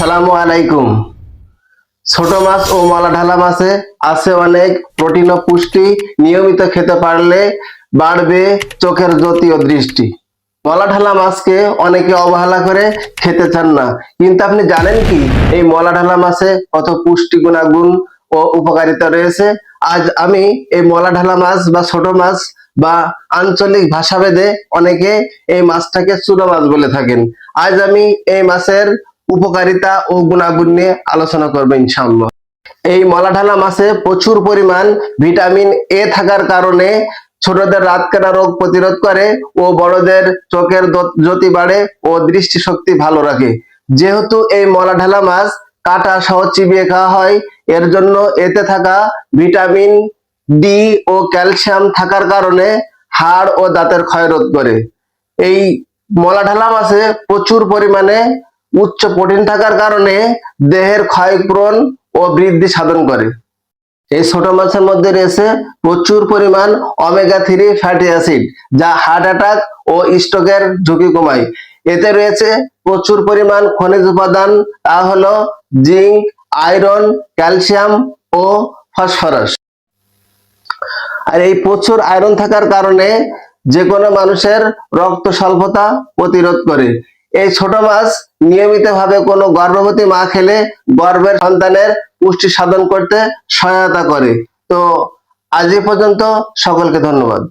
আসসালামু আলাইকুম। ছোট মাছ ও মলা ঢালা মাছে আছে অনেক প্রোটিন ও পুষ্টি। নিয়মিত খেতে পারলে বাড়বে চোখের জ্যোতি ও দৃষ্টি। মলা ঢালা মাছকে অনেকে অবহেলা করে খেতে চান না, কিন্তু আপনি জানেন কি এই মলা ঢালা মাছে কত পুষ্টি গুণাগুণ ও উপকারিতা রয়েছে? আজ আমি এই মলা ঢালা মাছ বা ছোট মাছ বা আঞ্চলিক ভাষাভেদে অনেকে এই মাছটাকে চুনো মাছ বলে থাকেন। আজ আমি এই মাছের উপকারিতা ও গুণাগুণ নিয়ে আলোচনা করবো ইনশাআল্লাহ। এই মলাঢালা মাছে প্রচুর পরিমাণ ভিটামিন এ থাকার কারণে ছোটদের রাতকানা রোগ প্রতিরোধ করে ও বড়দের চোখের জ্যোতি বাড়ে ও দৃষ্টিশক্তি ভালো রাখে। যেহেতু এই মলাঢালা মাছ কাঁটা সহ চিবিয়ে খাওয়া হয়, এর জন্য এতে থাকা ভিটামিন ডি ও ক্যালসিয়াম থাকার কারণে হাড় ও দাঁতের ক্ষয় রোধ করে। এই মলাঢালা মাছে প্রচুর পরিমাণে উচ্চ প্রোটিন থাকার কারণে দেহের ক্ষয়পূরণ ও বৃদ্ধি সাধন করে। এই ছোট মাছের মধ্যে রয়েছে প্রচুর পরিমাণ ওমেগা 3 ফ্যাটি অ্যাসিড, যা হার্ট অ্যাটাক ও স্ট্রোকের ঝুঁকি কমায়। এতে রয়েছে প্রচুর পরিমাণ খনিজ উপাদান, তা হলো জিঙ্ক, আয়রন, ক্যালসিয়াম ও ফসফরাস। আর এই প্রচুর আয়রন থাকার কারণে যে কোনো মানুষের রক্ত স্বল্পতা প্রতিরোধ করে। এই ছোট মাছ নিয়মিতভাবে কোনো গর্ভবতী মা খেলে গর্ভের সন্তানের পুষ্টি সাধন করতে সহায়তা করে। তো আজ এ পর্যন্ত, সকলকে ধন্যবাদ।